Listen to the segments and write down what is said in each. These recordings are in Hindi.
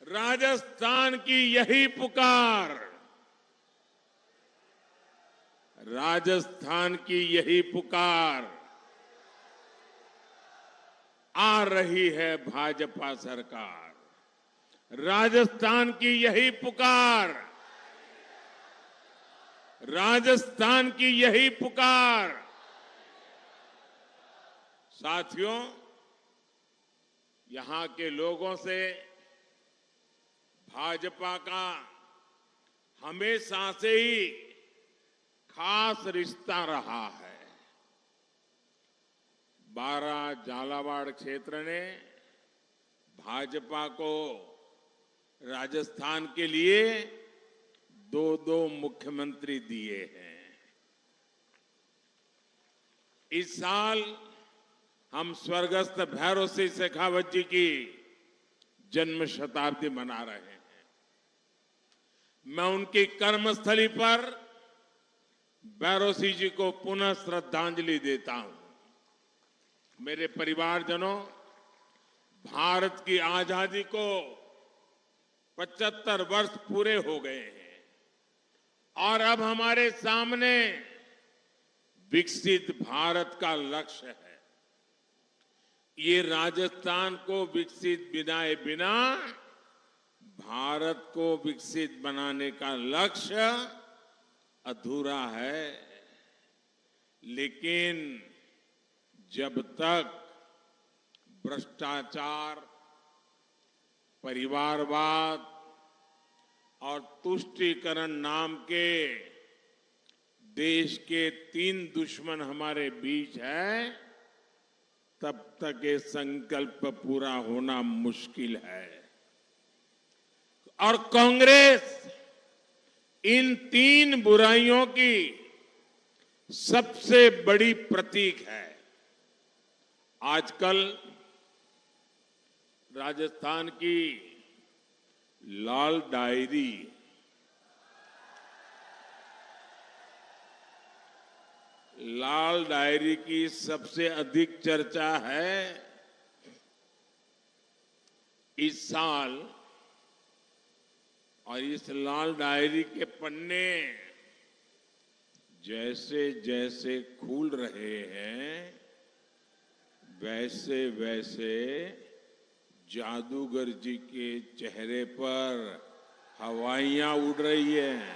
राजस्थान की यही पुकार, राजस्थान की यही पुकार, आ रही है भाजपा सरकार। राजस्थान की यही पुकार, राजस्थान की यही पुकार। साथियों, यहां के लोगों से भाजपा का हमेशा से ही खास रिश्ता रहा है। बारा झालावाड़ क्षेत्र ने भाजपा को राजस्थान के लिए दो मुख्यमंत्री दिए हैं। इस साल हम स्वर्गस्थ भैरव सिंह शेखावत जी की जन्म शताब्दी मना रहे हैं। मैं उनकी कर्मस्थली पर भैरव सिंह जी को पुनः श्रद्धांजलि देता हूं। मेरे परिवारजनों, भारत की आजादी को 75 वर्ष पूरे हो गए हैं और अब हमारे सामने विकसित भारत का लक्ष्य है। ये राजस्थान को विकसित बनाए बिना भारत को विकसित बनाने का लक्ष्य अधूरा है। लेकिन जब तक भ्रष्टाचार, परिवारवाद और तुष्टीकरण नाम के देश के 3 दुश्मन हमारे बीच है, तब तक ये संकल्प पूरा होना मुश्किल है। और कांग्रेस इन 3 बुराइयों की सबसे बड़ी प्रतीक है। आजकल राजस्थान की लाल डायरी की सबसे अधिक चर्चा है। इस साल और इस लाल डायरी के पन्ने जैसे जैसे खुल रहे हैं, वैसे वैसे जादूगर जी के चेहरे पर हवाइयां उड़ रही हैं।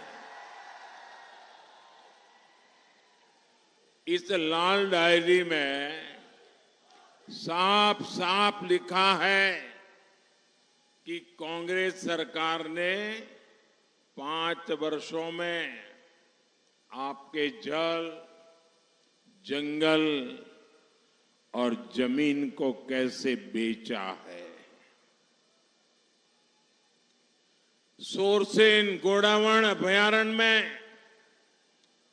इस लाल डायरी में साफ साफ लिखा है कि कांग्रेस सरकार ने 5 वर्षों में आपके जल, जंगल और जमीन को कैसे बेचा है। सोरसेन गोडावण अभयारण्य में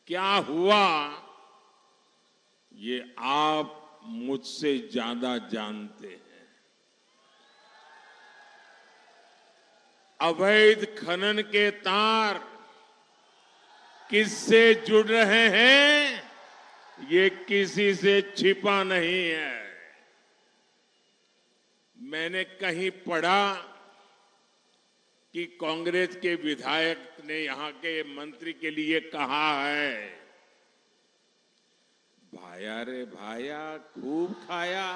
क्या हुआ, ये आप मुझसे ज्यादा जानते हैं। अवैध खनन के तार किससे जुड़ रहे हैं, ये किसी से छिपा नहीं है। मैंने कहीं पढ़ा कि कांग्रेस के विधायक ने यहां के मंत्री के लिए कहा है, भाया रे भाया खूब खाया,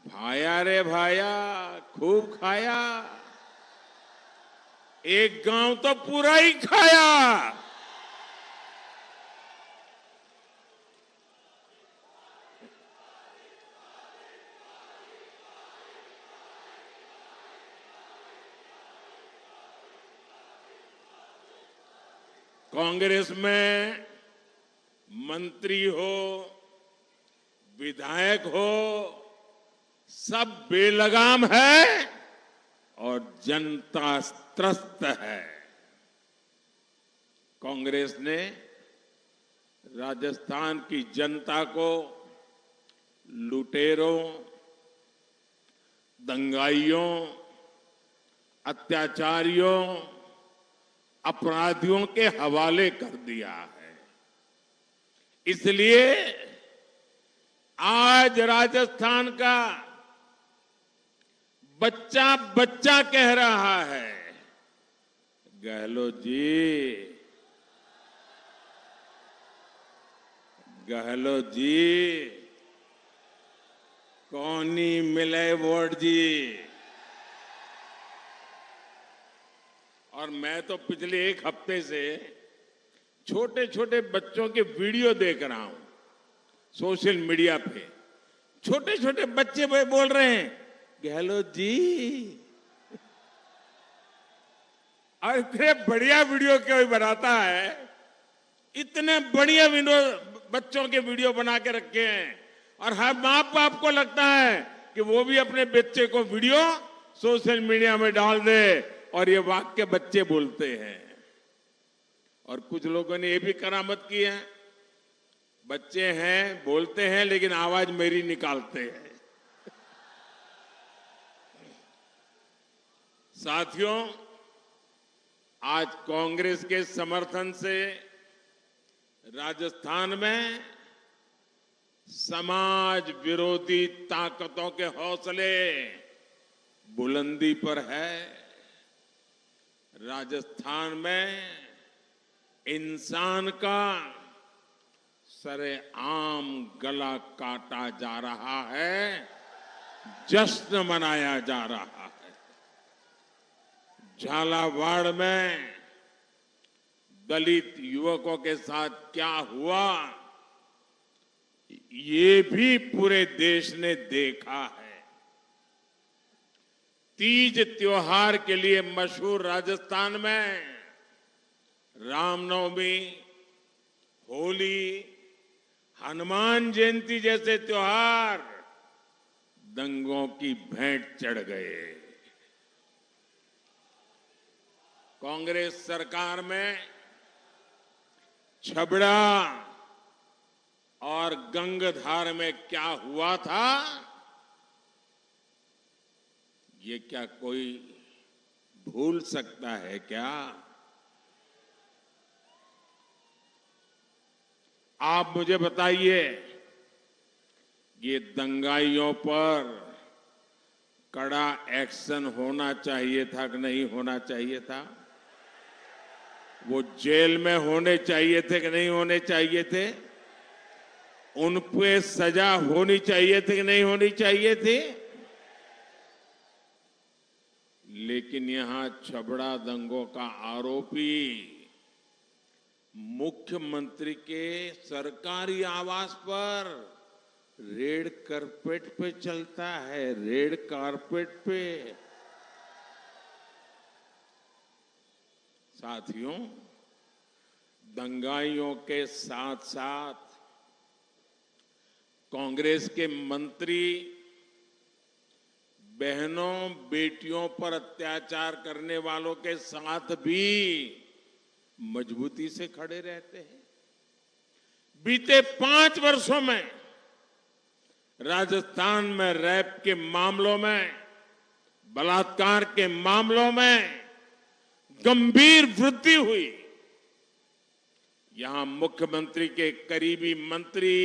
भाया रे भाया खूब खाया, एक गांव तो पूरा ही खाया। कांग्रेस में मंत्री हो, विधायक हो, सब बेलगाम है और जनता त्रस्त है। कांग्रेस ने राजस्थान की जनता को लुटेरों, दंगाइयों, अत्याचारियों, अपराधियों के हवाले कर दिया है। इसलिए आज राजस्थान का बच्चा बच्चा कह रहा है, गहलोत जी, गहलोत जी, कौनी मिले वोट जी। और मैं तो पिछले एक हफ्ते से छोटे छोटे बच्चों के वीडियो देख रहा हूं सोशल मीडिया पे। छोटे छोटे बच्चे बोल रहे हैं, गहलोत जी। और इतने बढ़िया वीडियो कोई बनाता है, इतने बढ़िया वीडियो बच्चों के वीडियो बना के रखे हैं। और हर माँ बाप को लगता है कि वो भी अपने बच्चे को वीडियो सोशल मीडिया में डाल दे और ये वाक्य बच्चे बोलते हैं। और कुछ लोगों ने ये भी करामत की है, बच्चे हैं बोलते हैं लेकिन आवाज मेरी निकालते हैं। साथियों, आज कांग्रेस के समर्थन से राजस्थान में समाज विरोधी ताकतों के हौसले बुलंदी पर है। राजस्थान में इंसान का सरेआम गला काटा जा रहा है, जश्न मनाया जा रहा है। झालावाड़ में दलित युवकों के साथ क्या हुआ, ये भी पूरे देश ने देखा है। तीज त्योहार के लिए मशहूर राजस्थान में रामनवमी, होली, हनुमान जयंती जैसे त्योहार दंगों की भेंट चढ़ गए। कांग्रेस सरकार में छबड़ा और गंगधार में क्या हुआ था, ये क्या कोई भूल सकता है क्या? आप मुझे बताइए, ये दंगाइयों पर कड़ा एक्शन होना चाहिए था कि नहीं होना चाहिए था? वो जेल में होने चाहिए थे कि नहीं होने चाहिए थे? उन पे सजा होनी चाहिए थी कि नहीं होनी चाहिए थी? लेकिन यहां छबड़ा दंगों का आरोपी मुख्यमंत्री के सरकारी आवास पर रेड कारपेट पे चलता है, रेड कारपेट पे। साथियों, दंगाइयों के साथ साथ कांग्रेस के मंत्री बहनों बेटियों पर अत्याचार करने वालों के साथ भी मजबूती से खड़े रहते हैं। बीते 5 वर्षों में राजस्थान में रेप के मामलों में, बलात्कार के मामलों में गंभीर वृद्धि हुई। यहां मुख्यमंत्री के करीबी मंत्री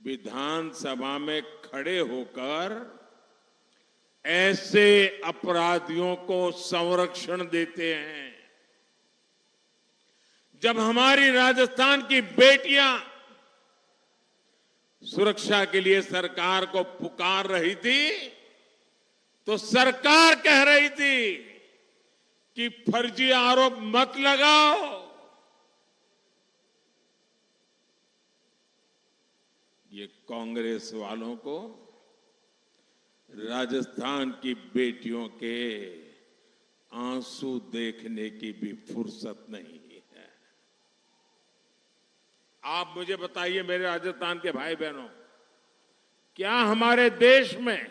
विधानसभा में खड़े होकर ऐसे अपराधियों को संरक्षण देते हैं। जब हमारी राजस्थान की बेटियां सुरक्षा के लिए सरकार को पुकार रही थी, तो सरकार कह रही थी कि फर्जी आरोप मत लगाओ। ये कांग्रेस वालों को राजस्थान की बेटियों के आंसू देखने की भी फुर्सत नहीं है। आप मुझे बताइए मेरे राजस्थान के भाई बहनों, क्या हमारे देश में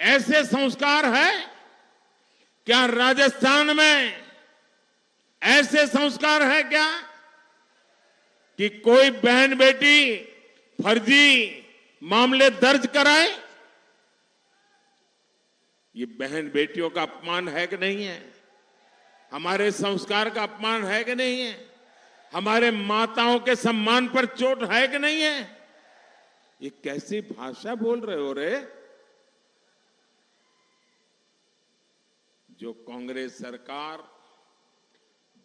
ऐसे संस्कार है? क्या राजस्थान में ऐसे संस्कार है क्या कि कोई बहन बेटी फर्जी मामले दर्ज कराए? ये बहन बेटियों का अपमान है कि नहीं है? हमारे संस्कार का अपमान है कि नहीं है? हमारे माताओं के सम्मान पर चोट है कि नहीं है? ये कैसी भाषा बोल रहे हो रे? जो कांग्रेस सरकार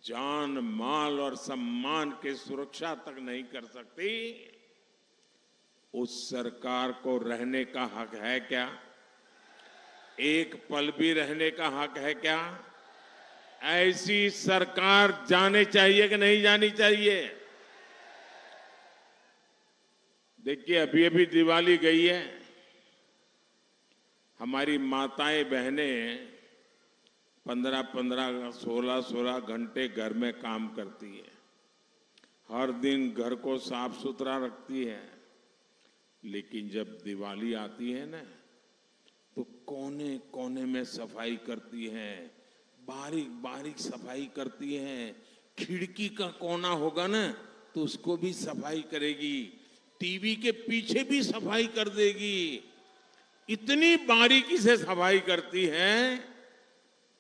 जान माल और सम्मान की सुरक्षा तक नहीं कर सकती, उस सरकार को रहने का हक है क्या? एक पल भी रहने का हक है क्या? ऐसी सरकार जाने चाहिए कि नहीं जानी चाहिए? देखिए, अभी अभी दिवाली गई है। हमारी माताएं बहनें 15-15, 16-16 घंटे घर में काम करती है। हर दिन घर को साफ सुथरा रखती है। लेकिन जब दिवाली आती है ना, तो कोने कोने में सफाई करती है, बारीक बारीक सफाई करती है। खिड़की का कोना होगा ना, तो उसको भी सफाई करेगी। टीवी के पीछे भी सफाई कर देगी। इतनी बारीकी से सफाई करती है,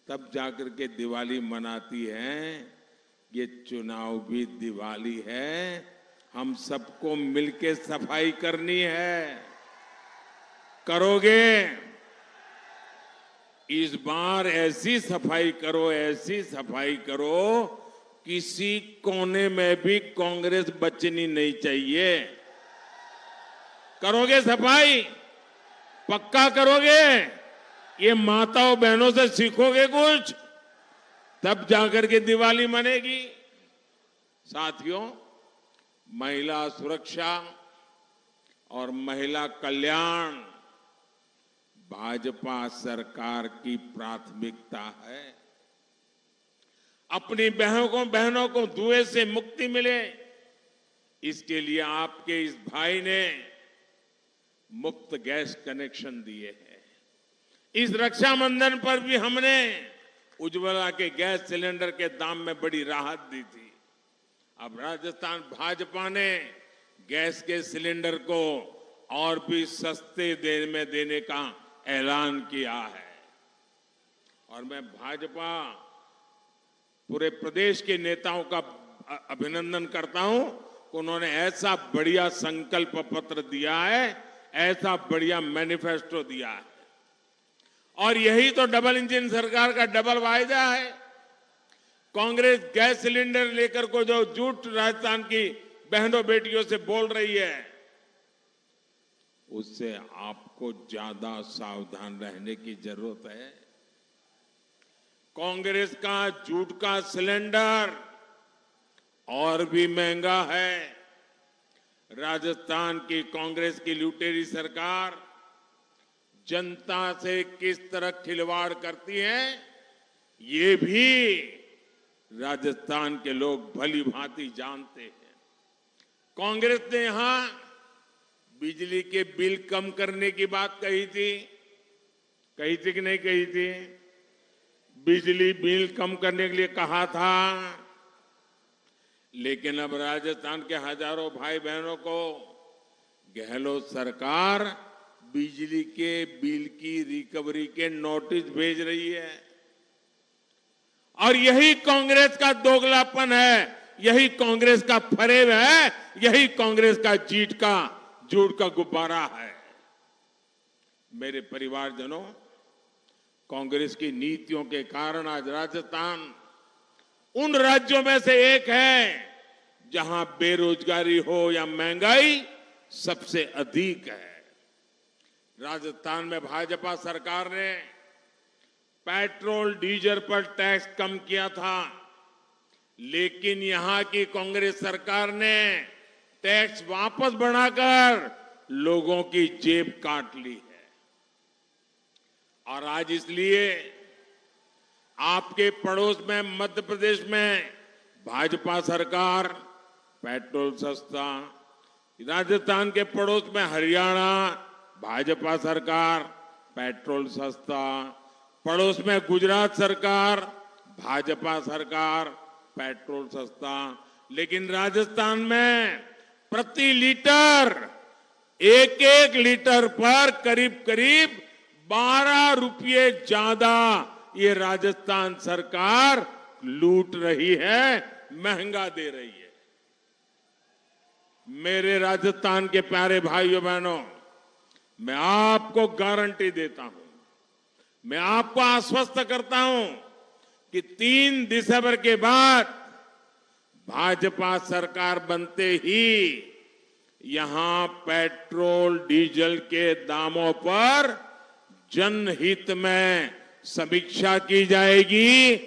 तब जाकर के दिवाली मनाती है। ये चुनाव भी दिवाली है, हम सबको मिलके सफाई करनी है। करोगे? इस बार ऐसी सफाई करो, ऐसी सफाई करो, किसी कोने में भी कांग्रेस बचनी नहीं चाहिए। करोगे सफाई? पक्का करोगे? ये माताओं बहनों से सीखोगे कुछ, तब जाकर के दिवाली मनेगी। साथियों, महिला सुरक्षा और महिला कल्याण भाजपा सरकार की प्राथमिकता है। अपनी बहनों को धुएं से मुक्ति मिले, इसके लिए आपके इस भाई ने मुफ्त गैस कनेक्शन दिए हैं। इस रक्षाबंधन पर भी हमने उज्ज्वला के गैस सिलेंडर के दाम में बड़ी राहत दी थी। अब राजस्थान भाजपा ने गैस के सिलेंडर को और भी सस्ते देने का ऐलान किया है। और मैं भाजपा पूरे प्रदेश के नेताओं का अभिनंदन करता हूं कि उन्होंने ऐसा बढ़िया संकल्प पत्र दिया है, ऐसा बढ़िया मैनिफेस्टो दिया है। और यही तो डबल इंजन सरकार का डबल वायदा है। कांग्रेस गैस सिलेंडर लेकर को जो झूठ राजस्थान की बहनों बेटियों से बोल रही है, उससे आपको ज्यादा सावधान रहने की जरूरत है। कांग्रेस का झूठ का सिलेंडर और भी महंगा है। राजस्थान की कांग्रेस की लुटेरी सरकार जनता से किस तरह खिलवाड़ करती है, ये भी राजस्थान के लोग भली भांति जानते हैं। कांग्रेस ने यहां बिजली के बिल कम करने की बात कही थी कि नहीं कही थी? बिजली बिल कम करने के लिए कहा था। लेकिन अब राजस्थान के हजारों भाई बहनों को गहलोत सरकार बिजली के बिल की रिकवरी के नोटिस भेज रही है। और यही कांग्रेस का दोगलापन है, यही कांग्रेस का फरेब है, यही कांग्रेस का झूठ का गुब्बारा है। मेरे परिवारजनों, कांग्रेस की नीतियों के कारण आज राजस्थान उन राज्यों में से एक है जहां बेरोजगारी हो या महंगाई सबसे अधिक है। राजस्थान में भाजपा सरकार ने पेट्रोल डीजल पर टैक्स कम किया था, लेकिन यहां की कांग्रेस सरकार ने टैक्स वापस बढ़ाकर लोगों की जेब काट ली है। और आज इसलिए आपके पड़ोस में मध्य प्रदेश में भाजपा सरकार पेट्रोल सस्ता, राजस्थान के पड़ोस में हरियाणा भाजपा सरकार पेट्रोल सस्ता, पड़ोस में गुजरात सरकार भाजपा सरकार पेट्रोल सस्ता, लेकिन राजस्थान में प्रति लीटर एक लीटर पर करीब 12 रुपये ज्यादा ये राजस्थान सरकार लूट रही है, महंगा दे रही है। मेरे राजस्थान के प्यारे भाइयों बहनों, मैं आपको गारंटी देता हूं, मैं आपको आश्वस्त करता हूं कि 3 दिसंबर के बाद भाजपा सरकार बनते ही यहां पेट्रोल डीजल के दामों पर जनहित में समीक्षा की जाएगी,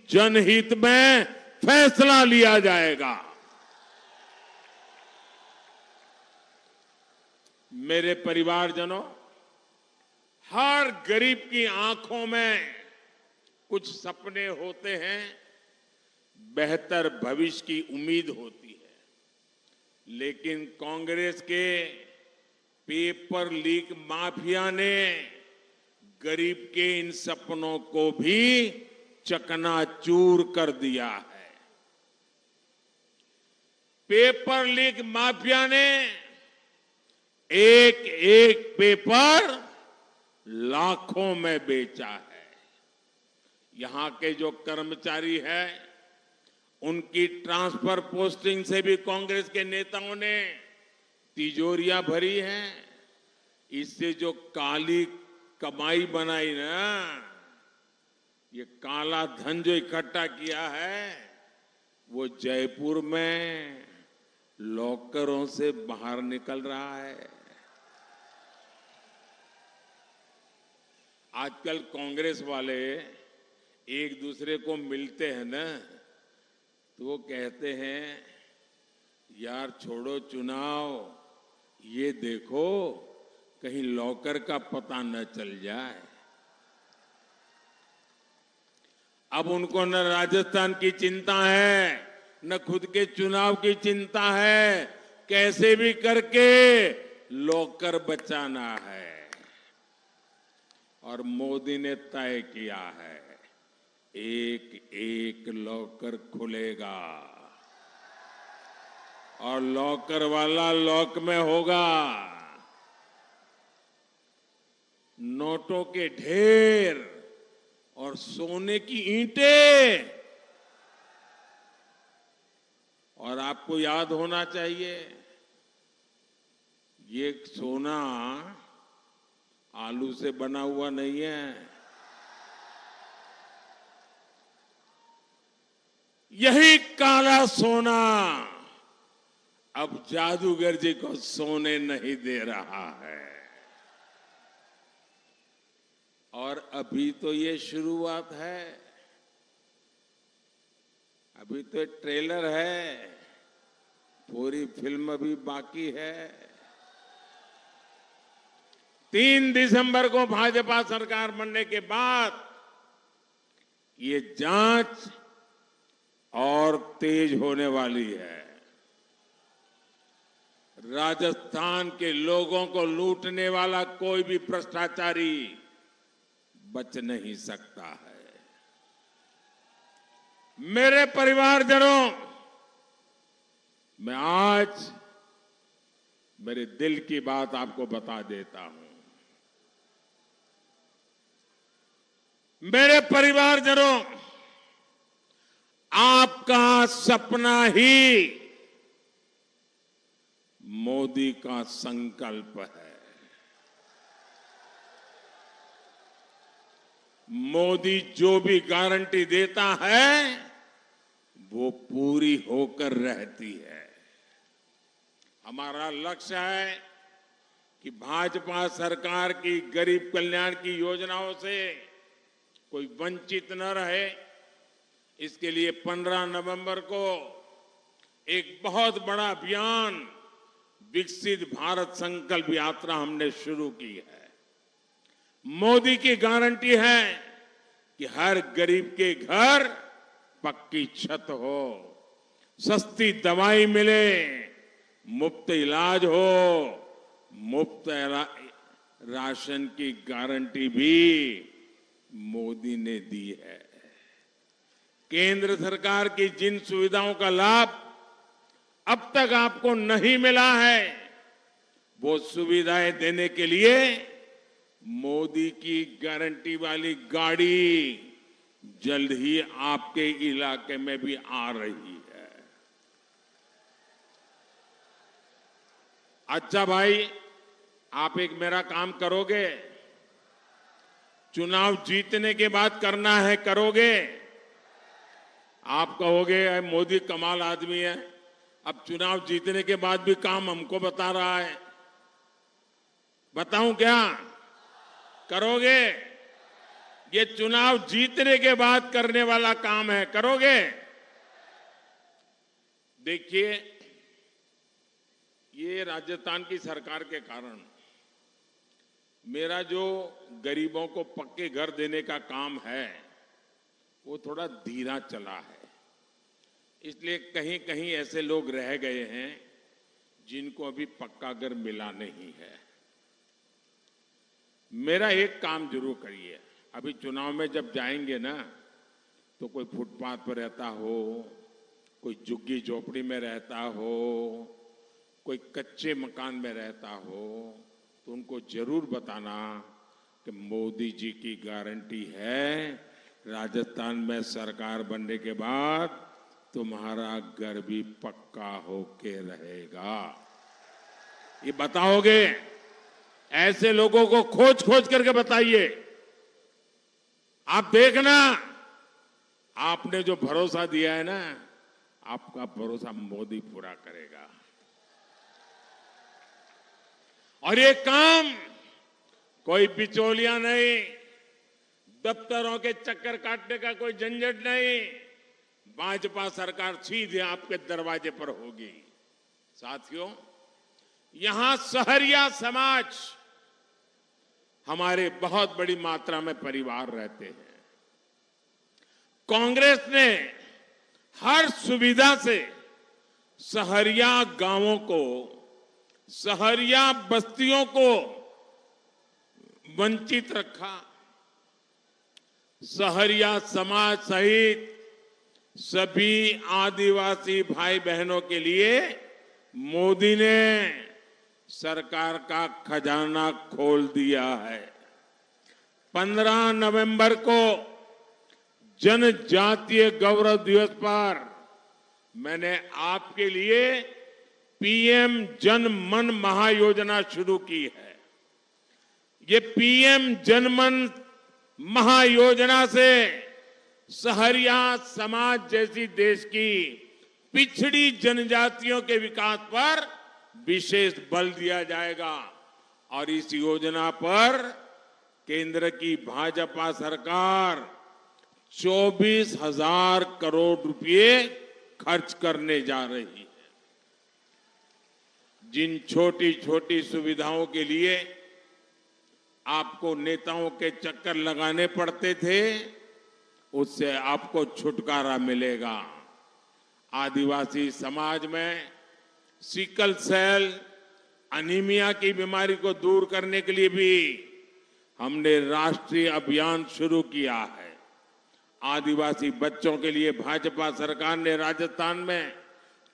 जनहित में फैसला लिया जाएगा। मेरे परिवारजनों, हर गरीब की आंखों में कुछ सपने होते हैं, बेहतर भविष्य की उम्मीद होती है, लेकिन कांग्रेस के पेपर लीक माफिया ने गरीब के इन सपनों को भी चकनाचूर कर दिया है। पेपर लीक माफिया ने एक एक पेपर लाखों में बेचा है। यहां के जो कर्मचारी हैं, उनकी ट्रांसफर पोस्टिंग से भी कांग्रेस के नेताओं ने तिजोरियां भरी हैं। इससे जो काली कमाई बनाई ना, ये काला धन जो इकट्ठा किया है, वो जयपुर में लॉकरों से बाहर निकल रहा है। आजकल कांग्रेस वाले एक दूसरे को मिलते हैं ना, तो वो कहते हैं, यार छोड़ो चुनाव, ये देखो कहीं लॉकर का पता न चल जाए। अब उनको न राजस्थान की चिंता है, न खुद के चुनाव की चिंता है, कैसे भी करके लॉकर बचाना है। और मोदी ने तय किया है, एक एक लॉकर खुलेगा और लॉकर वाला लॉक में होगा। नोटों के ढेर और सोने की ईंटें। और आपको याद होना चाहिए, ये सोना आलू से बना हुआ नहीं है। यही काला सोना अब जादूगर जी को सोने नहीं दे रहा है। और अभी तो ये शुरुआत है, अभी तो ट्रेलर है, पूरी फिल्म अभी बाकी है। 3 दिसंबर को भाजपा सरकार बनने के बाद ये जांच और तेज होने वाली है। राजस्थान के लोगों को लूटने वाला कोई भी भ्रष्टाचारी बच नहीं सकता है। मेरे परिवारजनों, मैं आज मेरे दिल की बात आपको बता देता हूं। मेरे परिवारजनों, आपका सपना ही मोदी का संकल्प है। मोदी जो भी गारंटी देता है, वो पूरी होकर रहती है। हमारा लक्ष्य है कि भाजपा सरकार की गरीब कल्याण की योजनाओं से कोई वंचित न रहे। इसके लिए 15 नवंबर को एक बहुत बड़ा अभियान विकसित भारत संकल्प यात्रा हमने शुरू की है। मोदी की गारंटी है कि हर गरीब के घर पक्की छत हो, सस्ती दवाई मिले, मुफ्त इलाज हो, मुफ्त राशन की गारंटी भी मोदी ने दी है। केंद्र सरकार की जिन सुविधाओं का लाभ अब तक आपको नहीं मिला है, वो सुविधाएं देने के लिए मोदी की गारंटी वाली गाड़ी जल्द ही आपके इलाके में भी आ रही है। अच्छा भाई, आप एक मेरा काम करोगे? चुनाव जीतने के बाद करना है, करोगे? आप कहोगे मोदी कमाल आदमी है, अब चुनाव जीतने के बाद भी काम हमको बता रहा है। बताऊं क्या? करोगे? ये चुनाव जीतने के बाद करने वाला काम है, करोगे? देखिए, ये राजस्थान की सरकार के कारण मेरा जो गरीबों को पक्के घर देने का काम है वो थोड़ा धीरा चला है। इसलिए कहीं कहीं ऐसे लोग रह गए हैं जिनको अभी पक्का घर मिला नहीं है। मेरा एक काम जरूर करिए, अभी चुनाव में जब जाएंगे ना तो कोई फुटपाथ पर रहता हो, कोई झुग्गी झोपड़ी में रहता हो, कोई कच्चे मकान में रहता हो, तो उनको जरूर बताना कि मोदी जी की गारंटी है राजस्थान में सरकार बनने के बाद तुम्हारा घर भी पक्का होके रहेगा। ये बताओगे? ऐसे लोगों को खोज खोज करके बताइए। आप देखना, आपने जो भरोसा दिया है ना, आपका भरोसा मोदी पूरा करेगा। और ये काम कोई बिचौलिया नहीं, दफ्तरों के चक्कर काटने का कोई झंझट नहीं, भाजपा सरकार सीधे आपके दरवाजे पर होगी। साथियों, यहां सहरिया समाज हमारे बहुत बड़ी मात्रा में परिवार रहते हैं। कांग्रेस ने हर सुविधा से सहरिया गांवों को, सहरिया बस्तियों को वंचित रखा। सहरिया समाज सहित सभी आदिवासी भाई बहनों के लिए मोदी ने सरकार का खजाना खोल दिया है। 15 नवंबर को जनजातीय गौरव दिवस पर मैंने आपके लिए पीएम जन मन महायोजना शुरू की है। ये पीएम जन मन महायोजना से सहरिया समाज जैसी देश की पिछड़ी जनजातियों के विकास पर विशेष बल दिया जाएगा। और इस योजना पर केंद्र की भाजपा सरकार 24,000 करोड़ रुपए खर्च करने जा रही है। जिन छोटी छोटी सुविधाओं के लिए आपको नेताओं के चक्कर लगाने पड़ते थे, उससे आपको छुटकारा मिलेगा। आदिवासी समाज में सिकल सेल अनीमिया की बीमारी को दूर करने के लिए भी हमने राष्ट्रीय अभियान शुरू किया है। आदिवासी बच्चों के लिए भाजपा सरकार ने राजस्थान में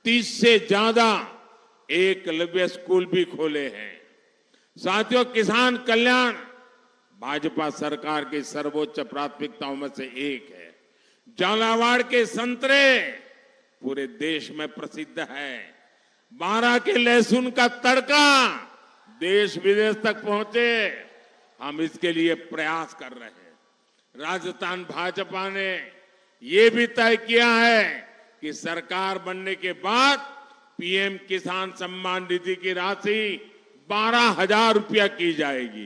30 से ज्यादा एकलव्य स्कूल भी खोले हैं। साथियों, किसान कल्याण भाजपा सरकार की सर्वोच्च प्राथमिकताओं में से एक है। झालावाड़ के संतरे पूरे देश में प्रसिद्ध है। बारां के लहसुन का तड़का देश विदेश तक पहुंचे, हम इसके लिए प्रयास कर रहे हैं। राजस्थान भाजपा ने यह भी तय किया है कि सरकार बनने के बाद पीएम किसान सम्मान निधि की राशि 12,000 रुपया की जाएगी।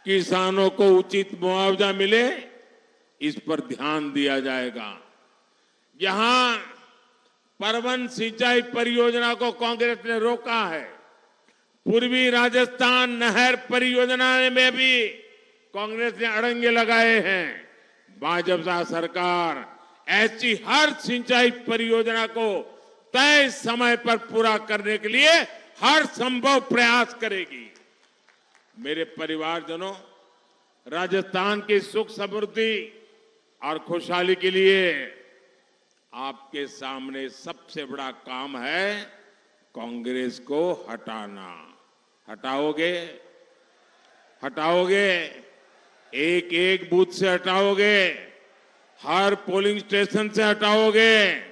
किसानों को उचित मुआवजा मिले, इस पर ध्यान दिया जाएगा। यहां परवन सिंचाई परियोजना को कांग्रेस ने रोका है। पूर्वी राजस्थान नहर परियोजना में भी कांग्रेस ने अड़ंगे लगाए हैं। भाजपा सरकार ऐसी हर सिंचाई परियोजना को तय समय पर पूरा करने के लिए हर संभव प्रयास करेगी। मेरे परिवारजनों, राजस्थान की सुख समृद्धि और खुशहाली के लिए आपके सामने सबसे बड़ा काम है कांग्रेस को हटाना। हटाओगे? हटाओगे? एक एक बूथ से हटाओगे? हर पोलिंग स्टेशन से हटाओगे?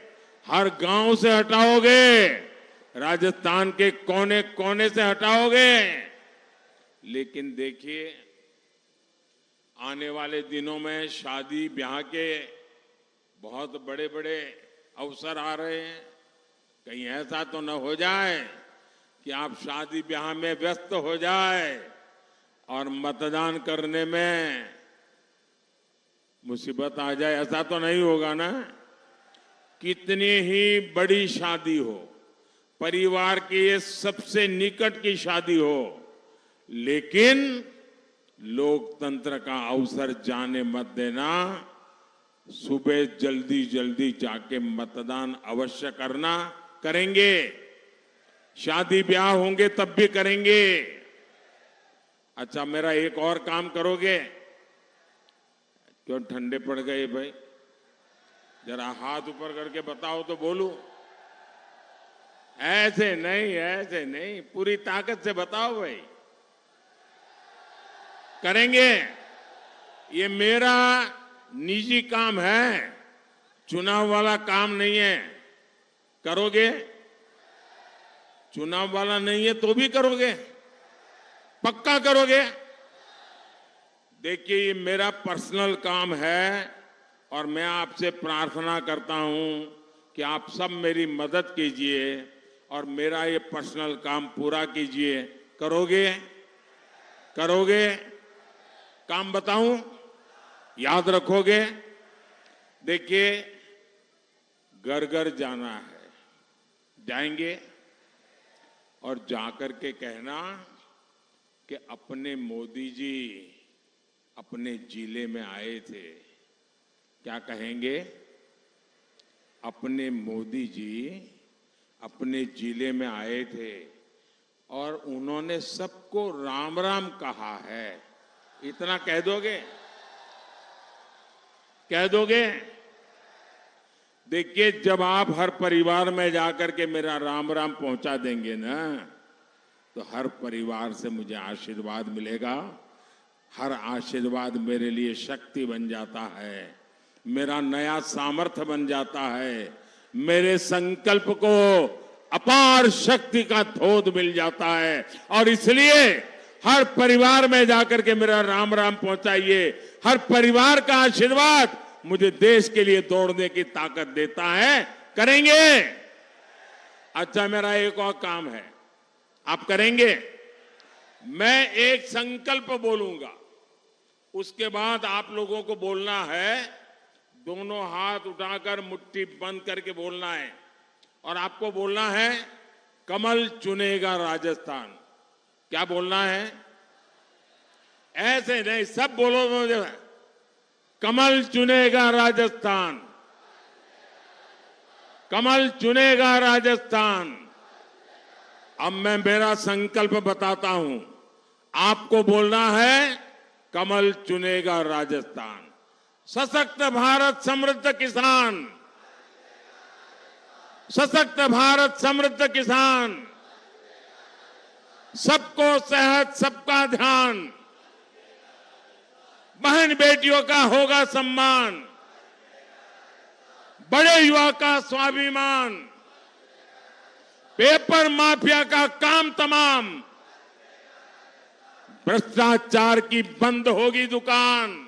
हर गांव से हटाओगे? राजस्थान के कोने कोने से हटाओगे? लेकिन देखिए, आने वाले दिनों में शादी ब्याह के बहुत बड़े बड़े अवसर आ रहे हैं। कहीं ऐसा तो न हो जाए कि आप शादी ब्याह में व्यस्त हो जाए और मतदान करने में मुसीबत आ जाए। ऐसा तो नहीं होगा ना? कितनी ही बड़ी शादी हो, परिवार की ये सबसे निकट की शादी हो, लेकिन लोकतंत्र का अवसर जाने मत देना। सुबह जल्दी जल्दी जाके मतदान अवश्य करना। करेंगे, शादी ब्याह होंगे तब भी करेंगे। अच्छा, मेरा एक और काम करोगे? क्यों ठंडे पड़ गए भाई? जरा हाथ ऊपर करके बताओ तो बोलूं। ऐसे नहीं, ऐसे नहीं, पूरी ताकत से बताओ भाई। करेंगे? ये मेरा निजी काम है, चुनाव वाला काम नहीं है। करोगे? चुनाव वाला नहीं है तो भी करोगे? पक्का करोगे? देखिए, ये मेरा पर्सनल काम है और मैं आपसे प्रार्थना करता हूं कि आप सब मेरी मदद कीजिए और मेरा ये पर्सनल काम पूरा कीजिए। करोगे? करोगे? काम बताऊं? याद रखोगे? देखिए, घर घर जाना है, जाएंगे और जाकर के कहना कि अपने मोदी जी अपने जिले में आए थे। क्या कहेंगे? अपने मोदी जी अपने जिले में आए थे और उन्होंने सबको राम राम कहा है। इतना कह दोगे? कह दोगे? देखिए, जब आप हर परिवार में जाकर के मेरा राम राम पहुंचा देंगे ना, तो हर परिवार से मुझे आशीर्वाद मिलेगा। हर आशीर्वाद मेरे लिए शक्ति बन जाता है, मेरा नया सामर्थ्य बन जाता है, मेरे संकल्प को अपार शक्ति का धोध मिल जाता है। और इसलिए हर परिवार में जाकर के मेरा राम राम पहुंचाइए। हर परिवार का आशीर्वाद मुझे देश के लिए दौड़ने की ताकत देता है। करेंगे? अच्छा, मेरा एक और काम है, आप करेंगे? मैं एक संकल्प बोलूंगा, उसके बाद आप लोगों को बोलना है। दोनों हाथ उठाकर मुट्ठी बंद करके बोलना है और आपको बोलना है, कमल चुनेगा राजस्थान। क्या बोलना है? ऐसे नहीं, सब बोलो मुझे। कमल चुनेगा राजस्थान, कमल चुनेगा राजस्थान। अब मैं मेरा संकल्प बताता हूं, आपको बोलना है, कमल चुनेगा राजस्थान। सशक्त भारत समृद्ध किसान, सशक्त भारत समृद्ध किसान, सबको सेहत सबका ध्यान, बहन बेटियों का होगा सम्मान, बड़े युवा का स्वाभिमान, पेपर माफिया का काम तमाम, भ्रष्टाचार की बंद होगी दुकान।